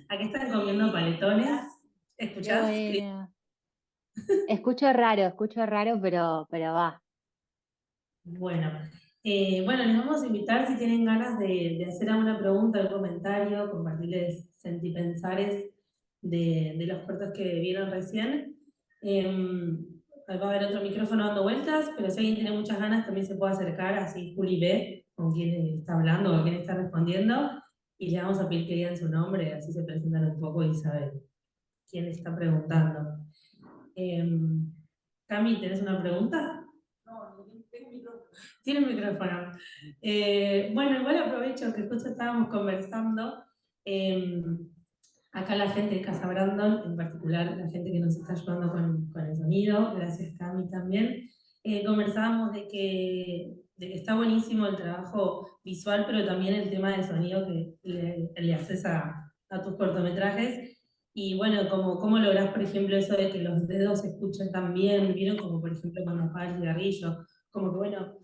Acá están comiendo paletones. Qué ¿Escuchás? bueno. Escucho raro, pero va. Bueno, bueno, les vamos a invitar si tienen ganas de hacer alguna pregunta, algún comentario, compartirles sentipensares de los cortos que vieron recién. Va a haber otro micrófono dando vueltas, pero si alguien tiene muchas ganas también se puede acercar, así Juli ve con quién está hablando o quién está respondiendo, y le vamos a pedir que digan su nombre, así se presentan un poco y saben quién está preguntando. Cami, ¿tenés una pregunta? Tiene un micrófono. Bueno, igual aprovecho que justo estábamos conversando. eh, Acá la gente de Casa Brandon, en particular la gente que nos está ayudando con el sonido, gracias Cami también, conversábamos de que está buenísimo el trabajo visual, pero también el tema del sonido que le haces a tus cortometrajes. Y bueno, cómo lográs, por ejemplo, eso de que los dedos se escuchen tan bien, vieron como por ejemplo cuando apagas el cigarrillo, como que bueno,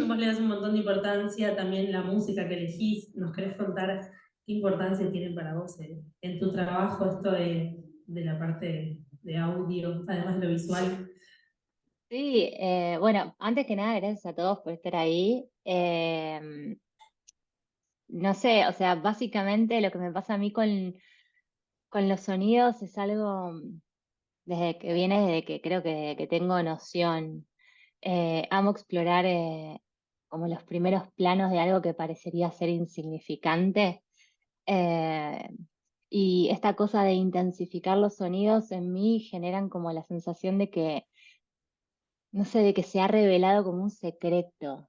vos le das un montón de importancia también la música que elegís. ¿Nos querés contar qué importancia tiene para vos en tu trabajo esto de la parte de audio, además de lo visual? Sí, bueno, antes que nada, gracias a todos por estar ahí. No sé, o sea, básicamente lo que me pasa a mí con los sonidos es algo desde que viene, desde que creo que tengo noción. Amo explorar como los primeros planos de algo que parecería ser insignificante. Eh, y esta cosa de intensificar los sonidos en mí generan como la sensación de que, no sé, de que se ha revelado como un secreto,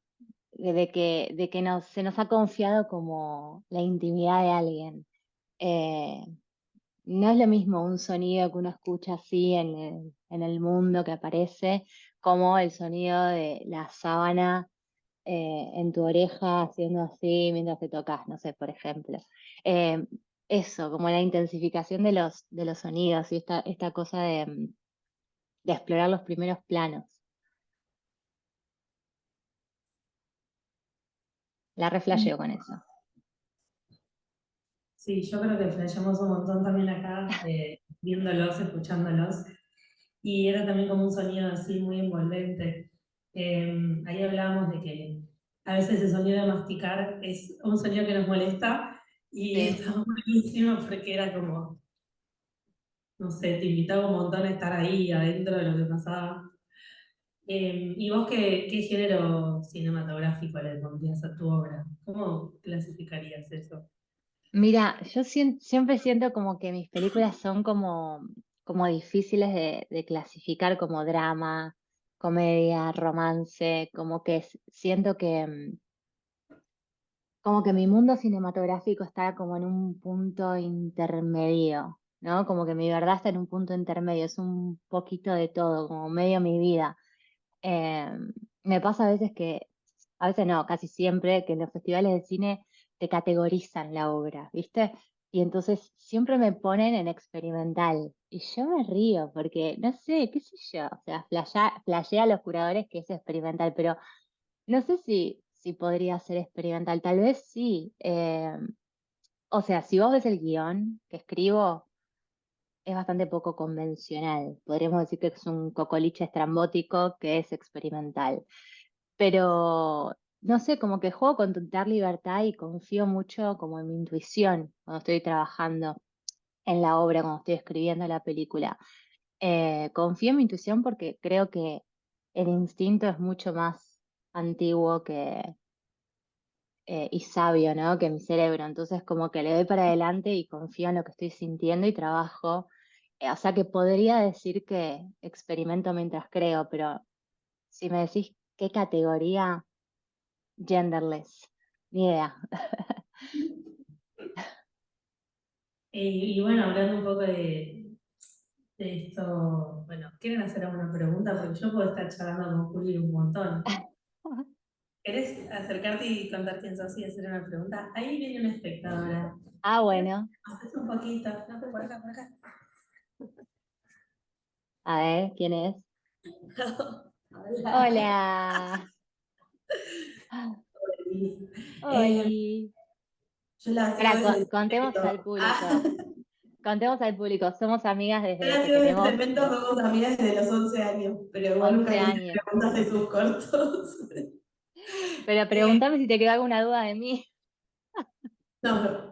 de que se nos ha confiado como la intimidad de alguien. Eh, no es lo mismo un sonido que uno escucha así en el mundo que aparece, como el sonido de la sábana en tu oreja haciendo así mientras te tocas, no sé, por ejemplo. Eh, Eso, como la intensificación de los sonidos y esta cosa de explorar los primeros planos. La Y reflejeo con eso. sí, yo creo que flasheamos un montón también acá, viéndolos, escuchándolos. Y era también como un sonido así muy envolvente. Ahí hablábamos de que a veces el sonido de masticar es un sonido que nos molesta y Sí. estaba buenísimo porque era como, no sé, te invitaba un montón a estar ahí adentro de lo que pasaba. ¿Y vos qué género cinematográfico le pondrías a tu obra? ¿Cómo clasificarías eso? Mira, yo siempre siento como que mis películas son como difíciles de clasificar como drama, comedia, romance, como que siento que como que mi mundo cinematográfico está como en un punto intermedio, ¿no? Como que mi verdad está en un punto intermedio, es un poquito de todo, como medio mi vida. Eh, Me pasa a veces a veces no, casi siempre, que en los festivales de cine te categorizan la obra, ¿viste? Y entonces siempre me ponen en experimental. Y yo me río porque, no sé, qué sé yo, o sea, flashea a los curadores que es experimental, pero no sé si podría ser experimental, tal vez sí. O sea, si vos ves el guión que escribo, es bastante poco convencional. Podríamos decir que es un cocoliche estrambótico que es experimental. Pero no sé, como que juego con total libertad y confío mucho como en mi intuición cuando estoy trabajando en la obra, cuando estoy escribiendo la película. Confío en mi intuición porque creo que el instinto es mucho más antiguo y sabio, ¿no? Que mi cerebro. Entonces, como que le doy para adelante y confío en lo que estoy sintiendo y trabajo. O sea que podría decir que experimento mientras creo, pero si me decís qué categoría, genderless, ni idea. Y bueno, hablando un poco de esto, bueno, ¿quieren hacer alguna pregunta? Porque yo puedo estar charlando con Juli un montón. ¿Querés acercarte y contar quién sos y hacer una pregunta? Ahí viene una espectadora. Ah, Si querés, bueno. haces un poquito. No, por acá, por acá. A ver, ¿quién es? Hola. Hola. Eh, Oli. Yo la sigo Ahora, desde contemos al Cemento. Ah, público, contemos al público, somos amigas yo desde la que sigo desde tenemos Cemento, somos amigas desde los 11 años, pero igual nunca 11 me hice años. preguntas de sus cortos. Pero Eh, pregúntame si te queda alguna duda de mí. no, no.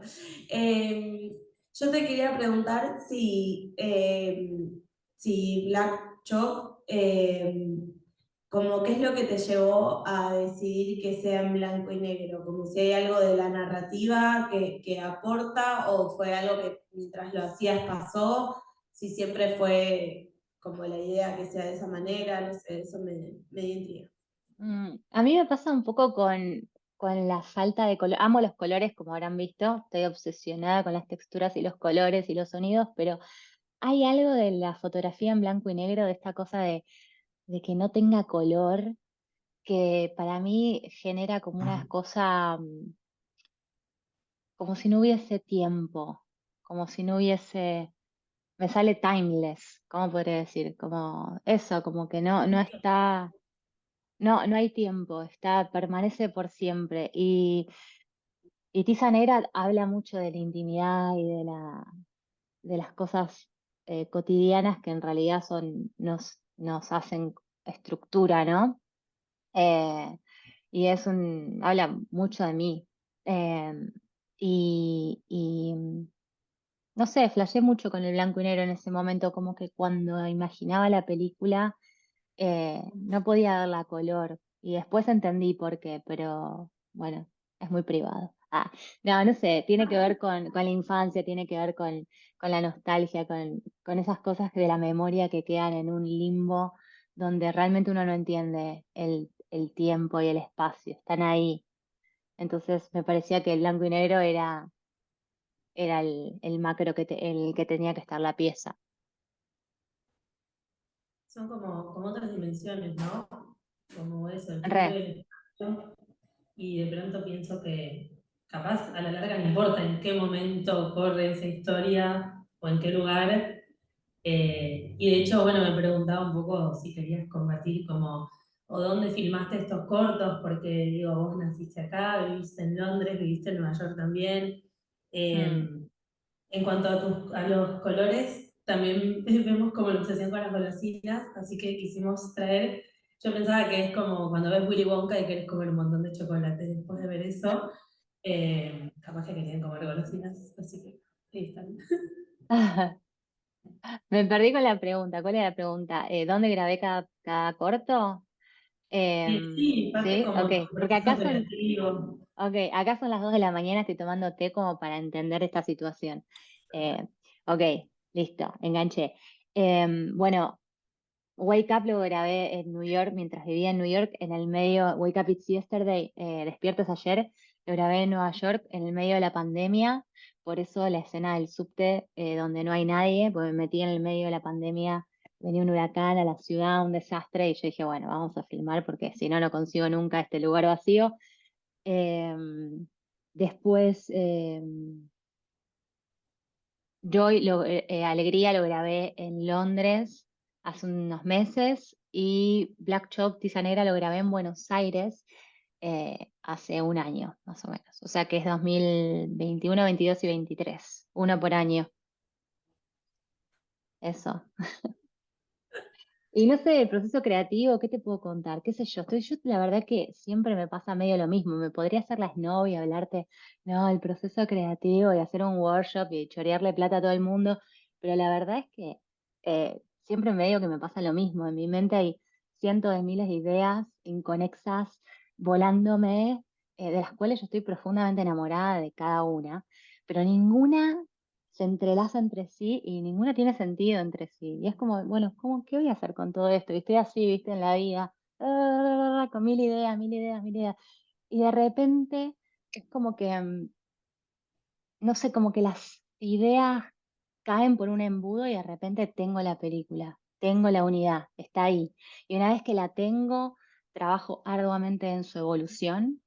Eh, yo te quería preguntar si Black Chop, como qué es lo que te llevó a decidir que sea en blanco y negro, como si hay algo de la narrativa que aporta o fue algo que mientras lo hacías pasó, si siempre fue como la idea que sea de esa manera, no sé, eso me dio intriga. A mí me pasa un poco con la falta de color. Amo los colores, como habrán visto. Estoy obsesionada con las texturas y los colores y los sonidos, pero hay algo de la fotografía en blanco y negro, de esta cosa de que no tenga color, que para mí genera como una cosa, como si no hubiese tiempo, como si no hubiese, me sale timeless, ¿cómo podría decir? Como eso, como que no está, no hay tiempo, está, permanece por siempre. Y Tiza Negra habla mucho de la intimidad y de las cosas cotidianas que en realidad nos hacen estructura, ¿no? Eh, y habla mucho de mí. Eh, y no sé, flashé mucho con el blanco y negro en ese momento, como que cuando imaginaba la película no podía darle a color. Y después entendí por qué, pero bueno, es muy privado. No, no sé, tiene que ver con la infancia, tiene que ver con la nostalgia, con esas cosas de la memoria que quedan en un limbo donde realmente uno no entiende el tiempo y el espacio, están ahí. Entonces me parecía que el blanco y negro era el macro el que tenía que estar la pieza. Son como otras dimensiones, ¿no? Como eso, el tiempo y Re. el espacio. Y de pronto pienso que capaz a la larga no importa en qué momento corre esa historia o en qué lugar. Y de hecho, bueno, me preguntaba un poco si querías compartir como, o dónde filmaste estos cortos, porque digo, vos naciste acá, viviste en Londres, viviste en Nueva York también. Mm. En cuanto a los colores, también vemos como la obsesión con las golosinas, así que quisimos traer, yo pensaba que es como cuando ves Willy Wonka y querés comer un montón de chocolate después de ver eso, capaz que querían comer golosinas, así que ahí están. Me perdí con la pregunta. ¿Cuál era la pregunta? ¿Dónde grabé cada corto? Sí, parte Sí, como ok. tu Porque proceso creativo. acá son las 2 de la mañana, estoy tomando té como para entender esta situación. Eh, ok, listo, enganché. Bueno, Wake Up lo grabé en New York mientras vivía en New York, en el medio, Wake Up It's Yesterday, Despiertos ayer, lo grabé en Nueva York en el medio de la pandemia, por eso la escena del subte donde no hay nadie, porque me metí en el medio de la pandemia, venía un huracán a la ciudad, un desastre, y yo dije, bueno, vamos a filmar porque si no, no consigo nunca este lugar vacío. Em, después, Alegría lo grabé en Londres hace unos meses y Black Chop Tiza Negra lo grabé en Buenos Aires hace un año, más o menos. O sea que es 2021, 22 y 23, uno por año. Eso. Y no sé, el proceso creativo, ¿qué te puedo contar? ¿Qué sé yo? Yo la verdad que siempre me pasa medio lo mismo. Me podría hacer la snob y hablarte, no, el proceso creativo y hacer un workshop y chorearle plata a todo el mundo, pero la verdad es que siempre medio que me pasa lo mismo. En mi mente hay cientos de miles de ideas inconexas volándome, de las cuales yo estoy profundamente enamorada de cada una, pero ninguna se entrelaza entre sí y ninguna tiene sentido entre sí. Y es como, bueno, ¿qué voy a hacer con todo esto? Y estoy así, viste, en la vida, con mil ideas, mil ideas, mil ideas. Y de repente es como que, no sé, como que las ideas caen por un embudo y de repente tengo la película, tengo la unidad, está ahí. Y una vez que la tengo, trabajo arduamente en su evolución,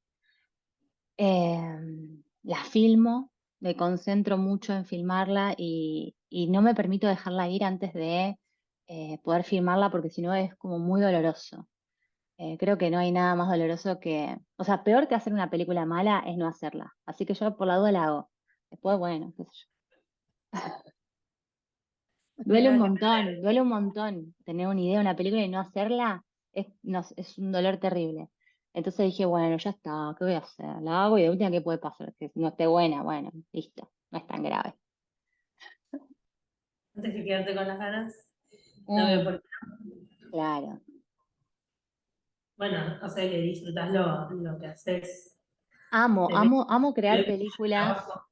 la filmo, me concentro mucho en filmarla y no me permito dejarla ir antes de poder filmarla porque si no es como muy doloroso. Creo que no hay nada más doloroso que, o sea, peor que hacer una película mala es no hacerla. Así que yo por la duda la hago. Después, bueno, qué sé yo. Nada que Duele un montón tener una idea de una película y no hacerla, no, es un dolor terrible. Entonces dije, bueno, ya está, ¿qué voy a hacer? La hago y de última, ¿qué puede pasar? Que no esté buena, bueno, listo, no es tan grave. antes que quedarte con las ganas, no veo Mm, por qué. claro. Bueno, o sea que disfrutás lo que haces. Se ve Amo que crear el películas. trabajo.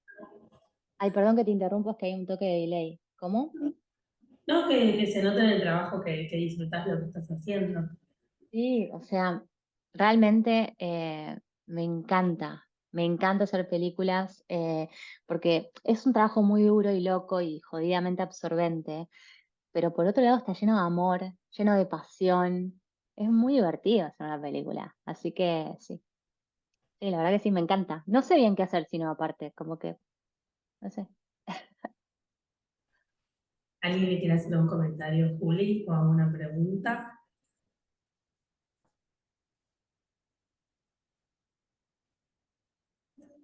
Ay, perdón que te interrumpo, es que hay un toque de delay. ¿Cómo? No, que se nota en el trabajo que disfrutás lo que estás haciendo. Sí, o sea, realmente me encanta hacer películas porque es un trabajo muy duro y loco y jodidamente absorbente, pero por otro lado está lleno de amor, lleno de pasión, es muy divertido hacer una película, así que sí, sí, la verdad que sí, me encanta. No sé bien qué hacer sino aparte, como que, no sé. ¿Alguien que quiera hacer un comentario, Juli, o alguna pregunta?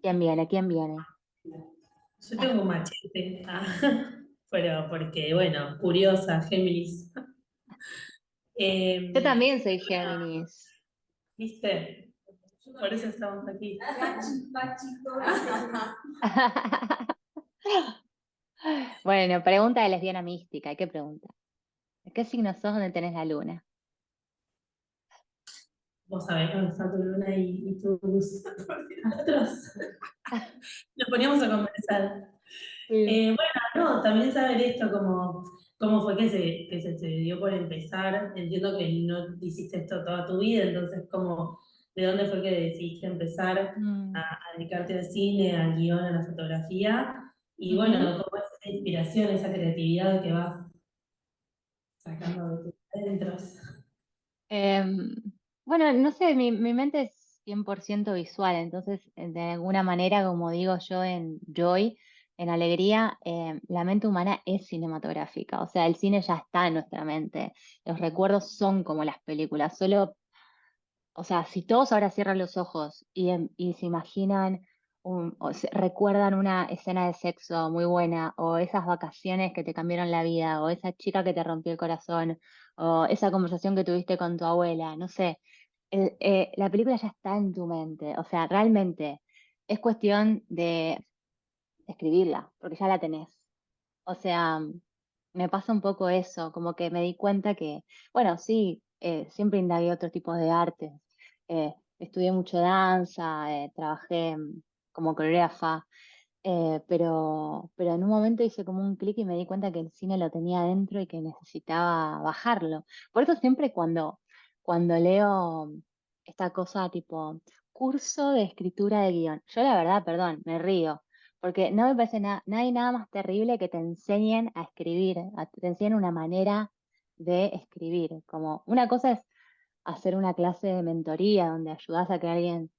¿Quién viene? ¿Quién viene? Yo tengo un machete, pero porque, bueno, curiosa, Géminis. Yo Eh, también soy Géminis. ¿Viste? Por eso estamos aquí. Bueno, pregunta de lesbiana mística, ¿qué pregunta? ¿Qué signo sos donde tenés la luna? Vos sabés dónde está tu luna y tus astros. Nos poníamos a conversar. Sí. Bueno, no, también saber esto, cómo fue que se te dio por empezar. Entiendo que no hiciste esto toda tu vida, entonces, ¿de dónde fue que decidiste empezar Mm, a dedicarte al cine, al guión, a la fotografía? Y ujú. bueno, ¿cómo es esa inspiración, esa creatividad que vas sacando de tus adentros? Em, bueno, no sé, mi mente es 100% visual, entonces de alguna manera, como digo yo en Joy, en Alegría, la mente humana es cinematográfica, o sea, el cine ya está en nuestra mente, los recuerdos son como las películas, solo. O sea, si todos ahora cierran los ojos y se imaginan, o recuerdan una escena de sexo muy buena, o esas vacaciones que te cambiaron la vida, o esa chica que te rompió el corazón, o esa conversación que tuviste con tu abuela, no sé, la película ya está en tu mente. O sea, realmente es cuestión de escribirla, porque ya la tenés. O sea, me pasa un poco eso, como que me di cuenta que, bueno, sí, siempre indagué otros tipos de artes. Estudié mucho danza, trabajé como coreógrafa, pero en un momento hice como un clic y me di cuenta que el cine lo tenía adentro y que necesitaba bajarlo. Por eso siempre cuando leo esta cosa tipo curso de escritura de guión, yo la verdad, perdón, me río. Porque no me parece nada, no hay nada más terrible que te enseñen a escribir, te enseñen una manera de escribir. Como una cosa es hacer una clase de mentoría donde ayudas a que alguien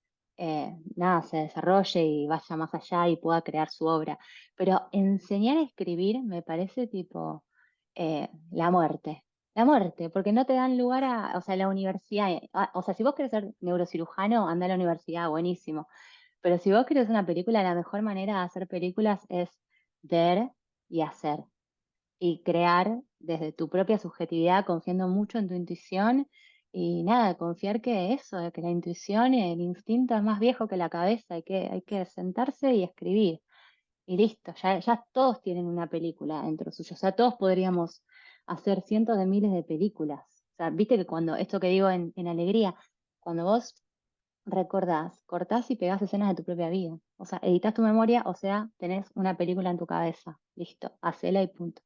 nada, se desarrolle y vaya más allá y pueda crear su obra. Pero enseñar a escribir me parece tipo la muerte. La muerte, porque no te dan lugar a, o sea, la universidad. O sea, si vos querés ser neurocirujano, anda a la universidad, buenísimo. Pero si vos querés una película, la mejor manera de hacer películas es ver y hacer y crear desde tu propia subjetividad, confiando mucho en tu intuición y nada, confiar que eso, de que la intuición y el instinto es más viejo que la cabeza, hay que sentarse y escribir. Y listo, ya todos tienen una película dentro suyo, o sea, todos podríamos hacer cientos de miles de películas. O sea, viste que cuando, esto que digo en Alegría, cuando vos recordás, cortás y pegás escenas de tu propia vida. O sea, editas tu memoria, o sea, tenés una película en tu cabeza. Listo, hacela y punto.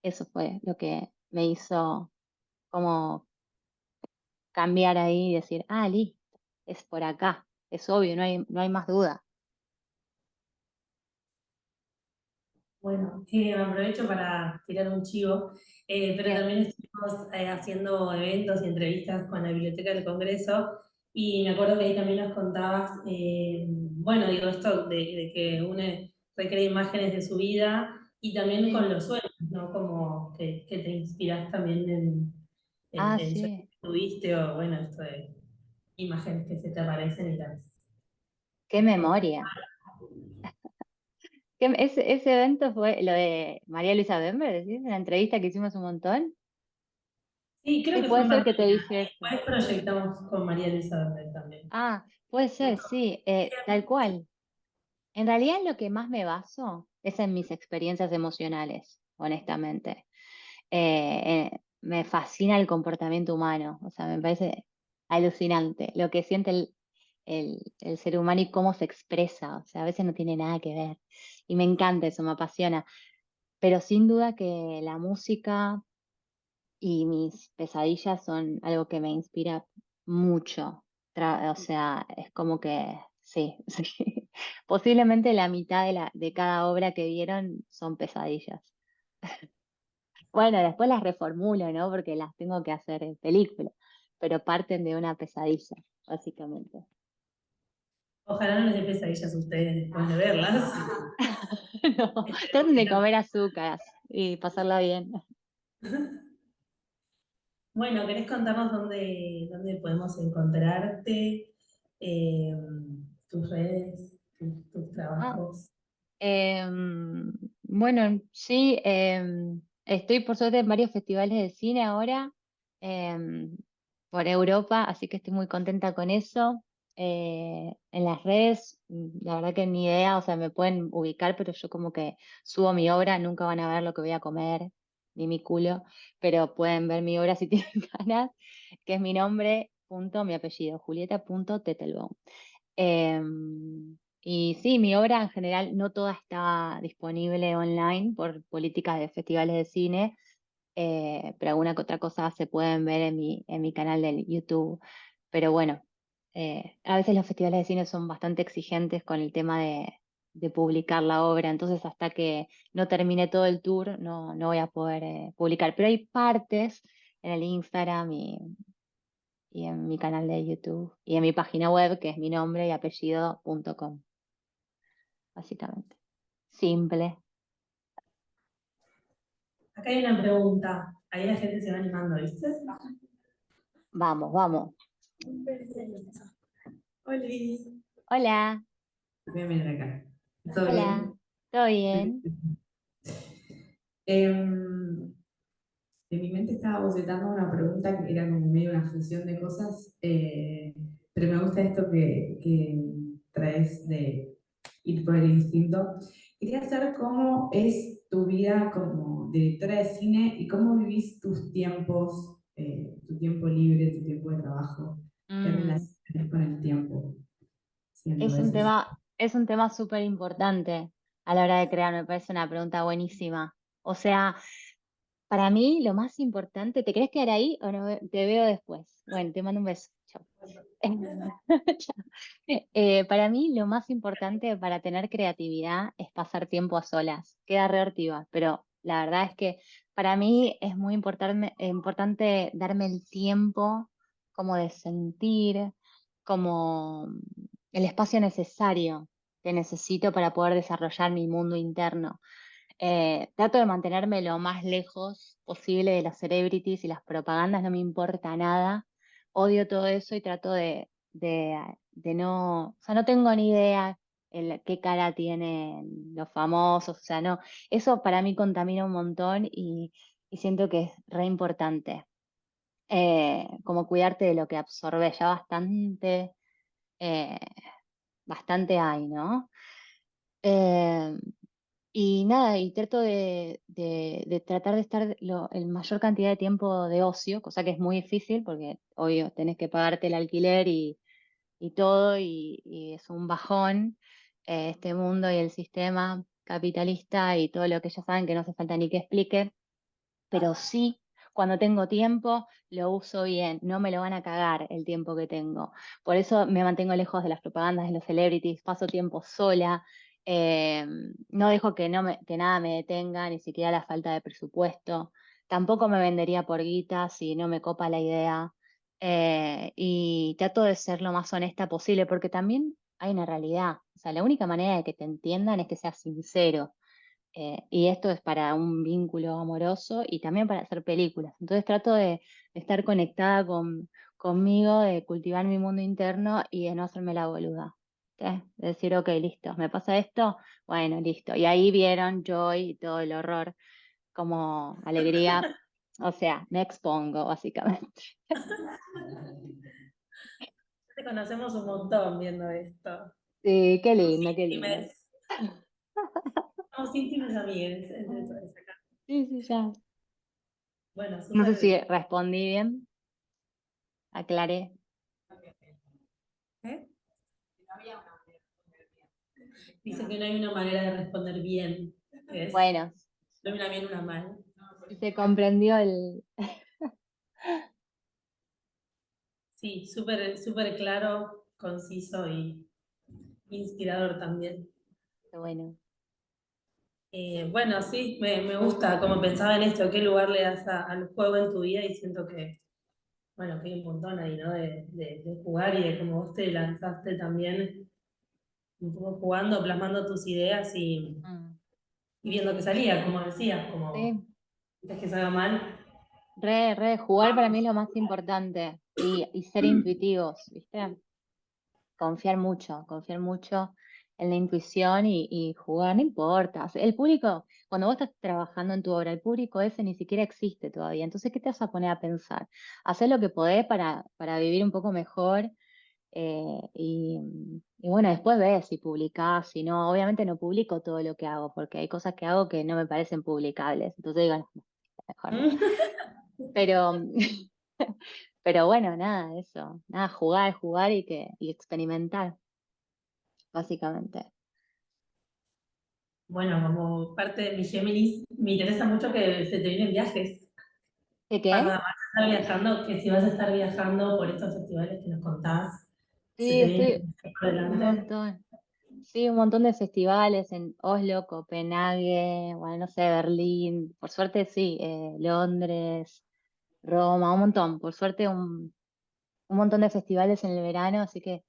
Eso fue lo que me hizo como cambiar ahí y decir, ah, listo, es por acá. Es obvio, no hay más duda. Bueno, aprovecho para tirar un chivo, pero Bien. también estuvimos haciendo eventos y entrevistas con la Biblioteca del Congreso y me acuerdo que ahí también nos contabas, bueno, digo esto de que uno recrea imágenes de su vida y también con Sí. los sueños, ¿no? Como que te inspiras también Ah, en sueños sí. tuviste o bueno, esto de imágenes que se te aparecen y Qué las tenés que... memoria. Ese evento fue lo de María Luisa Bember, ¿decís? En la entrevista que hicimos un montón. Sí, creo Sí, que fue puede en ser que te pandemia. dije eso. Después proyectamos con María Luisa Bernal también. Ah, puede ser, sí, tal cual. En realidad lo que más me baso es en mis experiencias emocionales, honestamente. Me fascina el comportamiento humano, o sea, me parece alucinante lo que siente el ser humano y cómo se expresa, o sea, a veces no tiene nada que ver. Y me encanta eso, me apasiona. Pero sin duda que la música y mis pesadillas son algo que me inspira mucho. O sea, es como que sí, sí. Posiblemente la mitad de cada obra que vieron son pesadillas. Bueno, después las reformulo, ¿no? Porque las tengo que hacer en película, pero parten de una pesadilla, básicamente. Ojalá no les dé pesadillas a ustedes después de verlas. No, traten de comer azúcar y pasarla bien. Bueno, ¿querés contarnos dónde podemos encontrarte? Eh, tus redes, tus Ah, trabajos. bueno, sí, estoy por suerte en varios festivales de cine ahora em, por Europa, así que estoy muy contenta con eso. En las redes, la verdad que ni idea, o sea, me pueden ubicar, pero yo como que subo mi obra, nunca van a ver lo que voy a comer, ni mi culo, pero pueden ver mi obra si tienen ganas, que es mi nombre, punto, mi apellido, Julieta.Tetelbaum. Y sí, mi obra en general no toda está disponible online por políticas de festivales de cine, pero alguna que otra cosa se pueden ver en mi canal de YouTube. Pero bueno, a veces los festivales de cine son bastante exigentes con el tema de publicar la obra, entonces hasta que no termine todo el tour no voy a poder publicar. Pero hay partes en el Instagram y en mi canal de YouTube y en mi página web que es mi nombre y apellido.com, básicamente. Simple. Acá hay una pregunta. Ahí la gente se va animando, ¿viste? Vamos, vamos. Oli. Hola, Voy a mirar acá. ¿Todo hola, bien? ¿todo Sí. bien? En mi mente estaba bocetando una pregunta que era como medio una fusión de cosas, pero me gusta esto que traes de ir por el instinto. Quería saber cómo es tu vida como directora de cine y cómo vivís tus tiempos, tu tiempo libre, tu tiempo de trabajo, qué Mm, relación tenés con el tiempo, siendo eso. es un tema súper importante a la hora de crear, me parece una pregunta buenísima. O sea, para mí lo más importante, ¿te querés quedar ahí o no? Te veo después. Bueno, te mando un beso. Chao. Chao. Para mí lo más importante para tener creatividad es pasar tiempo a solas. Queda re hortiva, pero la verdad es que para mí es muy importante darme el tiempo como de sentir, como el espacio necesario que necesito para poder desarrollar mi mundo interno. Trato de mantenerme lo más lejos posible de las celebrities y las propagandas, no me importa nada. Odio todo eso y trato de no, o sea, no tengo ni idea qué cara tienen los famosos, o sea, no, eso para mí contamina un montón y siento que es re importante. Como cuidarte de lo que absorbes, ya eh, bastante hay, ¿no? Eh, y nada, y trato de tratar de estar el mayor cantidad de tiempo de ocio, cosa que es muy difícil porque, obvio, tenés que pagarte el alquiler y todo, y es un bajón este mundo y el sistema capitalista y todo lo que ya saben que no hace falta ni que explique, pero sí, cuando tengo tiempo, lo uso bien, no me lo van a cagar el tiempo que tengo. Por eso me mantengo lejos de las propagandas de los celebrities, paso tiempo sola, eh, no dejo que nada me detenga, ni siquiera la falta de presupuesto. Tampoco me vendería por guita si no me copa la idea. Y trato de ser lo más honesta posible, porque también hay una realidad. O sea, la única manera de que te entiendan es que seas sincero. Y esto es para un vínculo amoroso y también para hacer películas. Entonces trato de estar conectada conmigo, de cultivar mi mundo interno y de no hacerme la boluda. ¿Sí? De decir, ok, listo, me pasa esto, bueno, listo. Y ahí vieron Joy y todo el horror como alegría. O sea, me expongo, básicamente. Te conocemos un montón viendo esto. Sí, qué Somos lindo, qué lindo. íntimas, somos íntimas amigas. Entonces, acá. Sí, sí, ya. Bueno, No sé si súper. respondí bien, aclaré. ¿Eh? Dice que no hay una manera de responder bien. Es, Bueno, no hay una bien, una mal. si se comprendió el... Sí, súper, súper claro, conciso y inspirador también. Bueno, Bueno, sí, me gusta como pensaba en esto, qué lugar le das al juego en tu vida y siento que, bueno, que hay un montón ahí, ¿no? De jugar y de cómo vos te lanzaste también, un poco jugando, plasmando tus ideas mm, y viendo que salía, como decías, como sí, antes que salga mal. jugar para mí es lo más importante y ser intuitivos, ¿viste? Confiar mucho en la intuición y jugar, no importa. O sea, el público, cuando vos estás trabajando en tu obra, el público ese ni siquiera existe todavía. Entonces, ¿qué te vas a poner a pensar? Hacer lo que podés para vivir un poco mejor y bueno, después ves si publicás, si no. Obviamente no publico todo lo que hago, porque hay cosas que hago que no me parecen publicables. Entonces digo, no, mejor no. Pero, pero bueno, nada, eso. Nada, jugar y experimentar, básicamente. Bueno, como parte de mi Géminis, me interesa mucho que se te vienen viajes. ¿Qué Cuando qué? vas a estar viajando, que si vas a estar viajando por estos festivales que nos contás, se Sí, te vienen estoy viajes por un delante. montón. Sí, un montón de festivales en Oslo, Copenhague, bueno, no sé, Berlín. Por suerte sí, Londres, Roma, un montón. Por suerte un montón de festivales en el verano, así que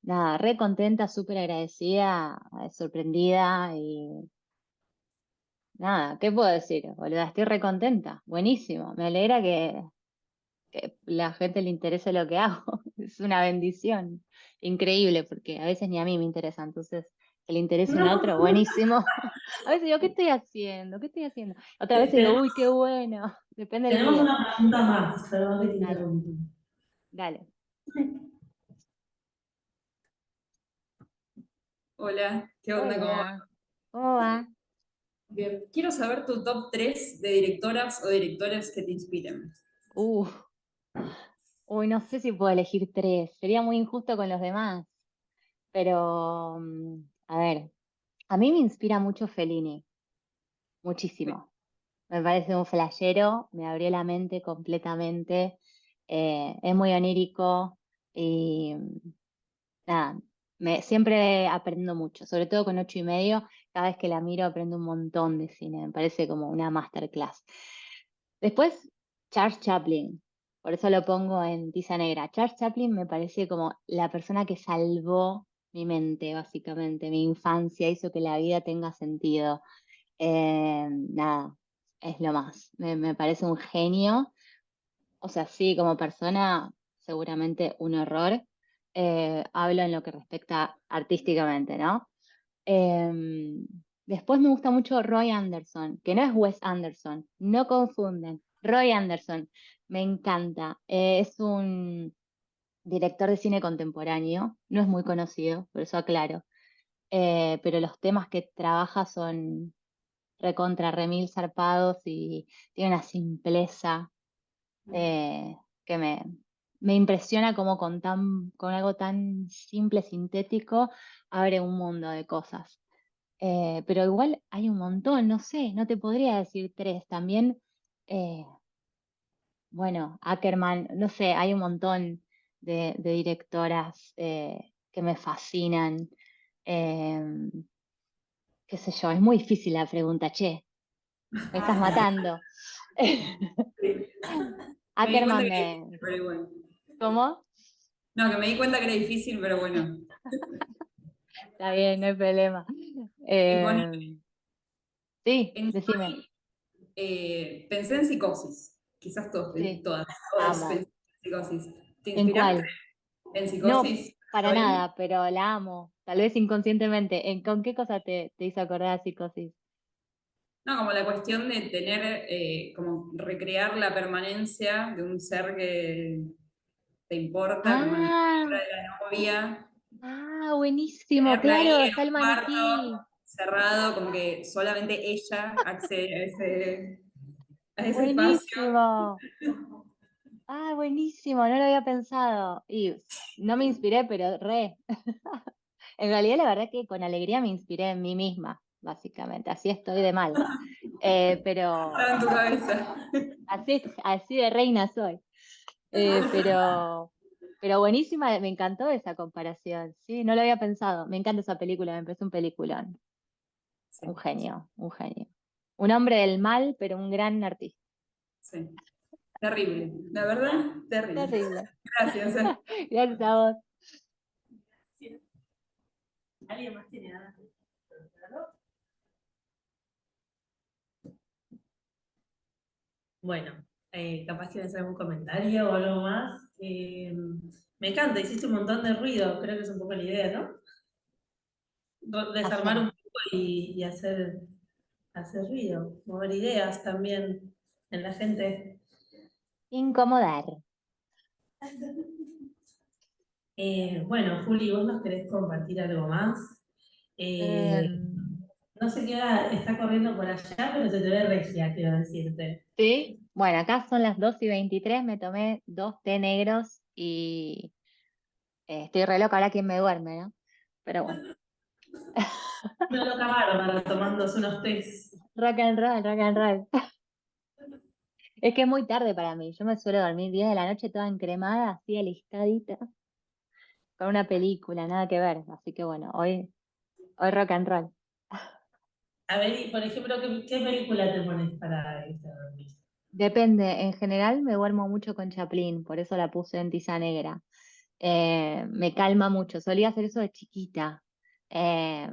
nada, re contenta, súper agradecida, sorprendida y nada, ¿qué puedo decir? Boluda, estoy re contenta, buenísimo. Me alegra que la gente le interese lo que hago. Es una bendición increíble porque a veces ni a mí me interesa, entonces que le interese a un No, otro, buenísimo. A veces digo, ¿qué estoy haciendo? ¿Qué estoy haciendo? Otra vez digo, tenemos, uy, qué bueno, depende del tenemos día. una pregunta más, perdón que te Dale, interrumpa. dale. Hola, ¿qué onda? ¿Cómo va? Hola, ¿cómo va? Bien, quiero saber tu top 3 de directoras o directores que te inspiren. Uh, uy, no sé si puedo elegir tres, sería muy injusto con los demás, pero a ver, a mí me inspira mucho Fellini, muchísimo. Me parece un flashero, me abrió la mente completamente. Es muy onírico y nada, siempre aprendo mucho, sobre todo con 8:30. Cada vez que la miro aprendo un montón de cine, me parece como una masterclass. Después, Charles Chaplin, por eso lo pongo en tiza negra. Charles Chaplin me parece como la persona que salvó mi mente, básicamente, mi infancia, hizo que la vida tenga sentido. Nada, es lo más. Me parece un genio. O sea, sí, como persona, seguramente un horror. Hablo en lo que respecta artísticamente, ¿no? Em, Después me gusta mucho Roy Anderson, que no es Wes Anderson, no confunden. Roy Anderson, me encanta. Es un director de cine contemporáneo, no es muy conocido, por eso aclaro. Pero los temas que trabaja son recontra remil zarpados y tiene una simpleza que me impresiona como con algo tan simple, sintético, abre un mundo de cosas. Pero igual hay un montón, no sé, no te podría decir tres. También, eh, bueno, Ackerman, no sé, hay un montón de directoras que me fascinan. Eh, Qué sé yo, es muy difícil la pregunta, che, me estás matando. Me di cuenta Ackerman que era me... difícil, pero igual. ¿Cómo? No, que me di cuenta que era difícil, pero bueno. Está bien, no hay problema. Y pone Eh, Sí, En decime. Soy, pensé en Psicosis. Quizás Sí, todos amo. pensé en Psicosis. ¿Te ¿En inspiraste cuál? en No, Psicosis? para Joel? nada, pero la amo. Tal vez inconscientemente. ¿Con qué cosa te hizo acordar a Psicosis? No, como la cuestión de tener, como recrear la permanencia de un ser que te importa, como en la Ah, figura de la novia, buenísimo. tenerla ahí Claro, en está el un cuarto maniquí. cerrado, como que solamente ella accede a ese espacio. Buenísimo. Buenísimo. No lo había pensado. Y no me inspiré, pero re. En realidad, la verdad que con alegría me inspiré en mí misma, básicamente. Así estoy de mal. Pero Estaba en tu cabeza. así de reina soy. Eh, pero, pero buenísima, me encantó esa comparación. Sí, no lo había pensado. Me encanta esa película, me parece un peliculón. Sí, Un genio, un genio. Un hombre del mal, pero un gran artista. sí. Terrible. La verdad, terrible. Terrible. Gracias. Gracias a vos. Sí. ¿Alguien más tiene ganas de preguntarlo? Bueno, capaz quieres hacer algún comentario o algo más. Me encanta, hiciste un montón de ruido, creo que es un poco la idea, ¿no? Desarmar Hacer. un poco y hacer ruido, mover ideas también en la gente. Incomodar. Bueno, Juli, ¿vos nos querés compartir algo más? Eh, Em, no sé qué hora está corriendo por allá, pero se te ve regia, quiero decirte. sí, bueno, acá son las 2:23, me tomé 2 té negros y estoy re loca, ahora quién me duerme, ¿no? Pero bueno, Una loca bárbara tomándose unos tés. rock and roll, rock and roll. Es que es muy tarde para mí, yo me suelo dormir 10 de la noche toda encremada, así alistadita, con una película, nada que ver, así que bueno, hoy rock and roll. A ver, y por ejemplo, ¿qué película te pones para irte a dormir? Depende, en general me duermo mucho con Chaplin, por eso la puse en tiza negra. Me calma mucho, solía hacer eso de chiquita. Eh,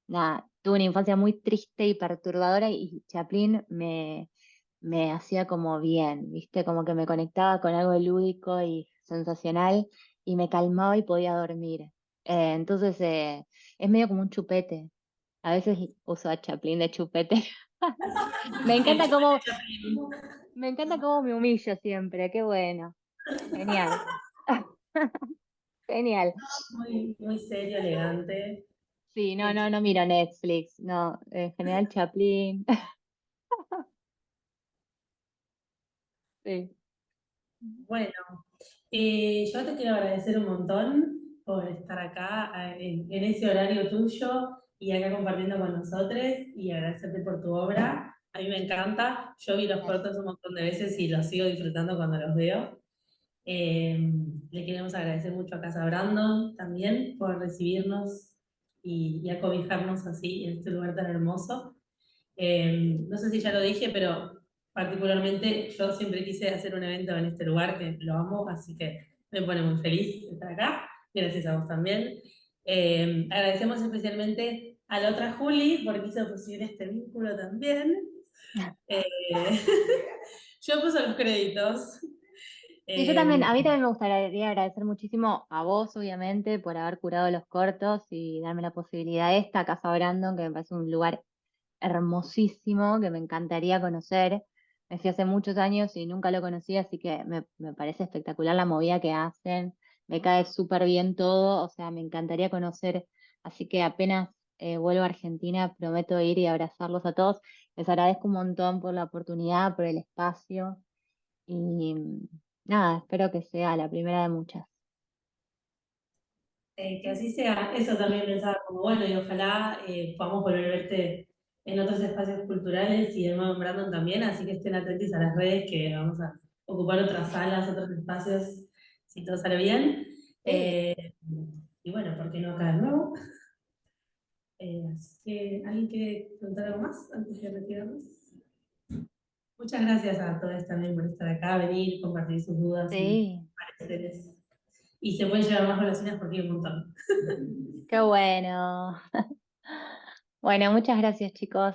Nada, tuve una infancia muy triste y perturbadora y Chaplin me hacía como bien, ¿viste? Como que me conectaba con algo lúdico y sensacional y me calmaba y podía dormir. Entonces es medio como un chupete. A veces uso a Chaplin de chupete. Me El encanta chupete cómo, Chaplin. me encanta cómo me humillo siempre, qué bueno. Genial. Genial. Muy, muy serio, elegante. Sí, no, Eh, no, no miro Netflix, no, en general Chaplin. Sí. Bueno, yo te quiero agradecer un montón por estar acá en ese horario tuyo y acá compartiendo con nosotros y agradecerte por tu obra. A mí me encanta. Yo vi los Gracias. cortos un montón de veces y los sigo disfrutando cuando los veo. Eh, Le queremos agradecer mucho a Casa Brandon también por recibirnos y acobijarnos así en este lugar tan hermoso. No sé si ya lo dije, pero particularmente yo siempre quise hacer un evento en este lugar, que lo amo, así que me pone muy feliz estar acá. Gracias a vos también. Agradecemos especialmente a la otra Juli porque hizo posible este vínculo también. Eh, yo puse los créditos. Sí, yo también, Eh, a mí también me gustaría agradecer muchísimo a vos, obviamente, por haber curado los cortos y darme la posibilidad esta, Casa Brandon, que me parece un lugar hermosísimo, que me encantaría conocer. Me fui hace muchos años y nunca lo conocí, así que me parece espectacular la movida que hacen. Me cae súper bien todo, o sea, me encantaría conocer. Así que apenas vuelvo a Argentina, prometo ir y abrazarlos a todos. Les agradezco un montón por la oportunidad, por el espacio y nada, espero que sea la primera de muchas. que así sea, eso también pensaba como bueno, y ojalá podamos volver a verte en otros espacios culturales y de nuevo en Brandon también, así que estén atentos a las redes que vamos a ocupar otras salas, otros espacios, si todo sale bien. Sí. Eh, y bueno, ¿por qué no acá de nuevo? Así que, ¿alguien quiere preguntar algo más antes de retirarnos? Muchas gracias a todos también por estar acá, venir, compartir sus dudas y Sí, pareceres. Y se pueden llevar más golosinas porque hay un montón. qué bueno. Bueno, muchas gracias, chicos.